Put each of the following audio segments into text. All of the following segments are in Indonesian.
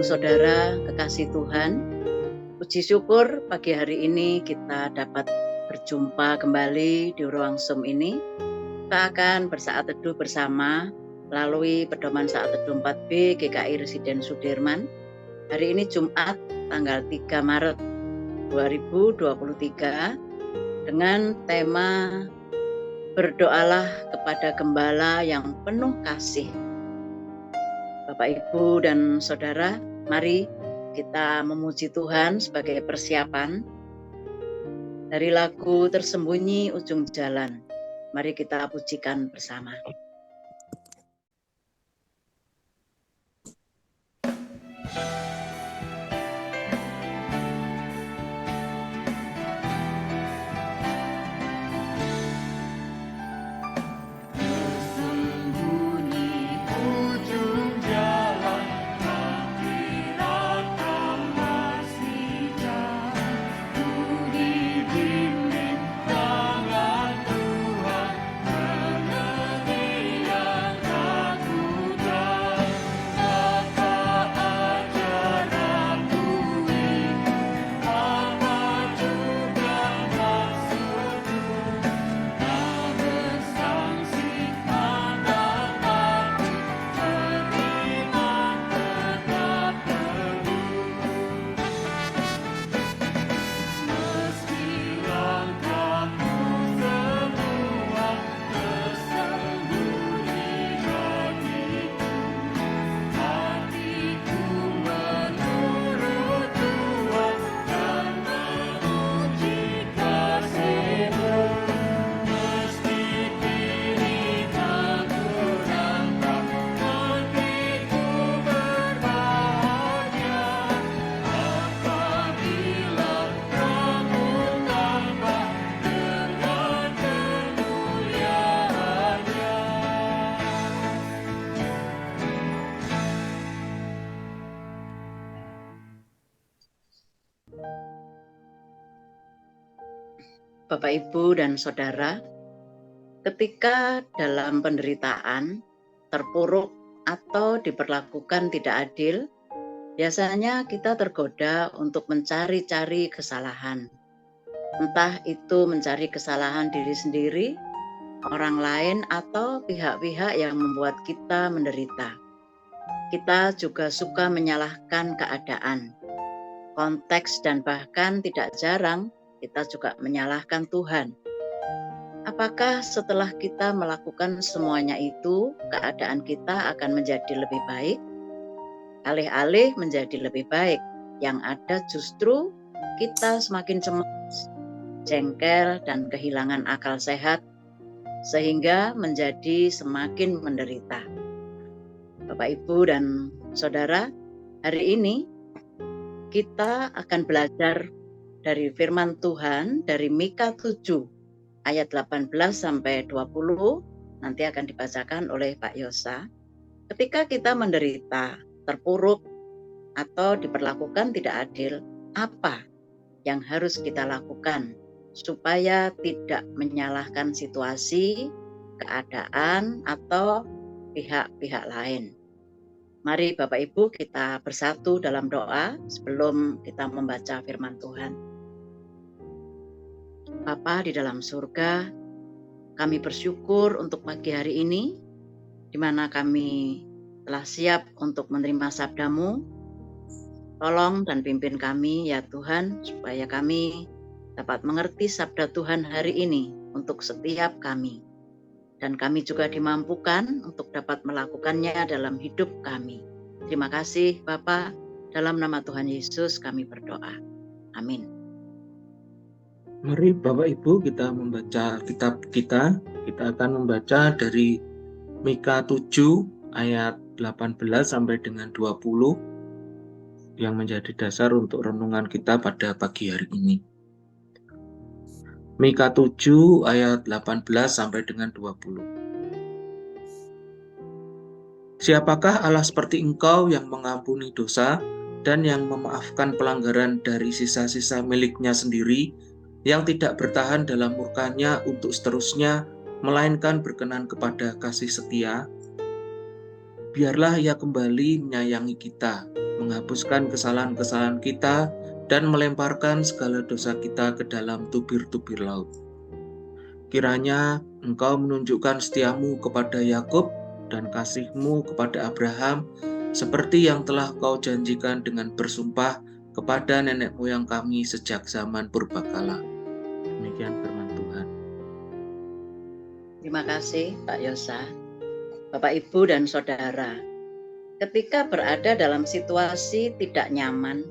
Saudara, kekasih Tuhan, puji syukur pagi hari ini kita dapat berjumpa kembali di ruang Zoom ini. Kita akan bersaat teduh bersama melalui pedoman saat teduh 4B GKI Residen Sudirman. Hari ini Jumat tanggal 3 Maret 2023 dengan tema berdoalah kepada Gembala yang penuh kasih. Bapak, Ibu, dan Saudara, mari kita memuji Tuhan sebagai persiapan dari lagu Tersembunyi Ujung Jalan. Mari kita pujikan bersama. Bapak, Ibu, dan Saudara, ketika dalam penderitaan, terpuruk, atau diperlakukan tidak adil, biasanya kita tergoda untuk mencari-cari kesalahan. Entah itu mencari kesalahan diri sendiri, orang lain, atau pihak-pihak yang membuat kita menderita. Kita juga suka menyalahkan keadaan, konteks, dan bahkan tidak jarang kita juga menyalahkan Tuhan. Apakah setelah kita melakukan semuanya itu, keadaan kita akan menjadi lebih baik? Alih-alih menjadi lebih baik, yang ada justru kita semakin cemas, jengkel, dan kehilangan akal sehat, sehingga menjadi semakin menderita. Bapak, Ibu, dan Saudara, hari ini kita akan belajar dari firman Tuhan dari Mika 7 ayat 18 sampai 20, nanti akan dibacakan oleh Pak Yosa. Ketika kita menderita, terpuruk, atau diperlakukan tidak adil, apa yang harus kita lakukan supaya tidak menyalahkan situasi, keadaan, atau pihak-pihak lain? Mari Bapak Ibu kita bersatu dalam doa sebelum kita membaca firman Tuhan. Bapa di dalam surga, kami bersyukur untuk pagi hari ini, di mana kami telah siap untuk menerima sabda-Mu. Tolong dan pimpin kami ya Tuhan, supaya kami dapat mengerti sabda Tuhan hari ini untuk setiap kami. Dan kami juga dimampukan untuk dapat melakukannya dalam hidup kami. Terima kasih Bapa, dalam nama Tuhan Yesus kami berdoa. Amin. Mari Bapak Ibu kita membaca kitab kita. Kita akan membaca dari Mika 7 ayat 18 sampai dengan 20 yang menjadi dasar untuk renungan kita pada pagi hari ini. Mika 7 ayat 18 sampai dengan 20. Siapakah Allah seperti Engkau yang mengampuni dosa dan yang memaafkan pelanggaran dari sisa-sisa miliknya sendiri, yang tidak bertahan dalam murkanya untuk seterusnya, melainkan berkenan kepada kasih setia? Biarlah Ia kembali menyayangi kita, menghapuskan kesalahan-kesalahan kita, dan melemparkan segala dosa kita ke dalam tubir-tubir laut. Kiranya Engkau menunjukkan setiamu kepada Yakub dan kasih-Mu kepada Abraham, seperti yang telah Kau janjikan dengan bersumpah kepada nenek moyang kami sejak zaman purbakala. Demikian firman Tuhan. Terima kasih Pak Yosa. Bapak, Ibu, dan Saudara, ketika berada dalam situasi tidak nyaman,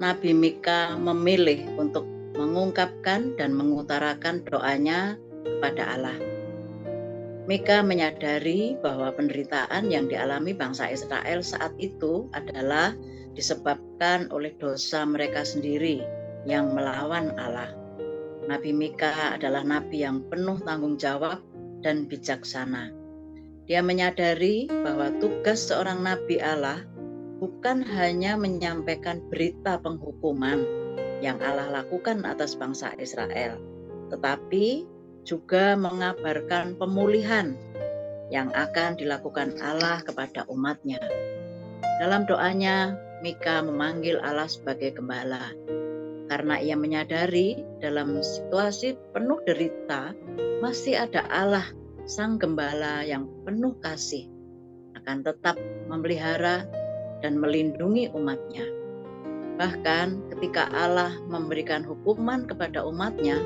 Nabi Mika memilih untuk mengungkapkan dan mengutarakan doanya kepada Allah. Mika menyadari bahwa penderitaan yang dialami bangsa Israel saat itu adalah disebabkan oleh dosa mereka sendiri yang melawan Allah. Nabi Mika adalah nabi yang penuh tanggung jawab dan bijaksana. Dia menyadari bahwa tugas seorang nabi Allah bukan hanya menyampaikan berita penghukuman yang Allah lakukan atas bangsa Israel, tetapi juga mengabarkan pemulihan yang akan dilakukan Allah kepada umatnya. Dalam doanya, Mika memanggil Allah sebagai gembala, karena ia menyadari dalam situasi penuh derita, masih ada Allah, Sang Gembala yang penuh kasih, akan tetap memelihara dan melindungi umatnya. Bahkan ketika Allah memberikan hukuman kepada umatnya,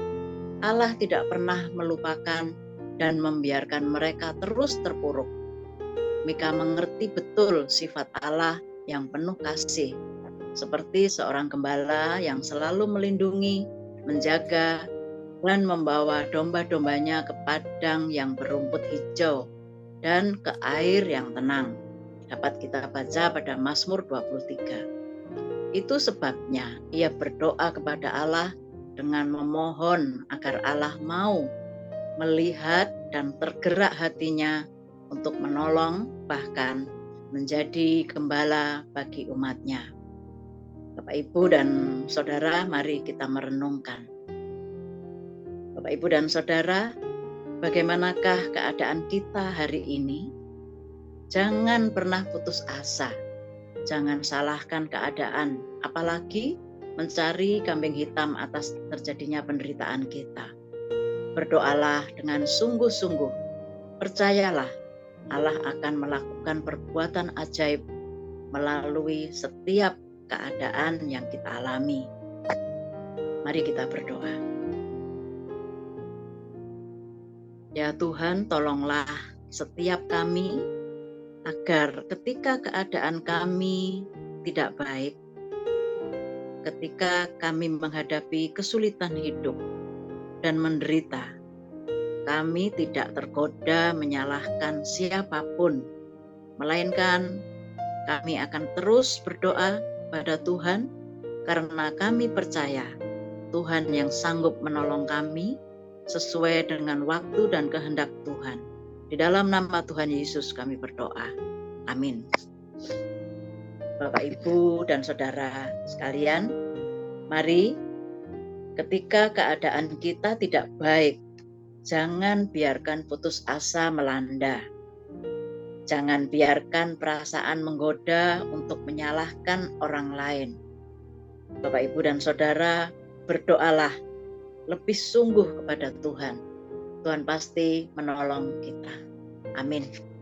Allah tidak pernah melupakan dan membiarkan mereka terus terpuruk. Mika mengerti betul sifat Allah yang penuh kasih, seperti seorang gembala yang selalu melindungi, menjaga, dan membawa domba-dombanya ke padang yang berumput hijau dan ke air yang tenang. Dapat kita baca pada Mazmur 23. Itu sebabnya ia berdoa kepada Allah dengan memohon agar Allah mau melihat dan tergerak hatinya untuk menolong, bahkan menjadi gembala bagi umatnya. Bapak, Ibu, dan Saudara, mari kita merenungkan. Bapak, Ibu, dan Saudara, bagaimanakah keadaan kita hari ini? Jangan pernah putus asa. Jangan salahkan keadaan, apalagi mencari kambing hitam atas terjadinya penderitaan kita. Berdoalah dengan sungguh-sungguh. Percayalah, Allah akan melakukan perbuatan ajaib melalui setiap keadaan yang kita alami. Mari kita berdoa. Ya Tuhan, tolonglah setiap kami agar ketika keadaan kami tidak baik, ketika kami menghadapi kesulitan hidup dan menderita, kami tidak tergoda menyalahkan siapapun, melainkan kami akan terus berdoa pada Tuhan karena kami percaya Tuhan yang sanggup menolong kami sesuai dengan waktu dan kehendak Tuhan. Di dalam nama Tuhan Yesus kami berdoa. Amin. Bapak, Ibu, dan Saudara sekalian, mari ketika keadaan kita tidak baik, jangan biarkan putus asa melanda. Jangan biarkan perasaan menggoda untuk menyalahkan orang lain. Bapak, Ibu, dan Saudara, berdoalah lebih sungguh kepada Tuhan. Tuhan pasti menolong kita. Amin.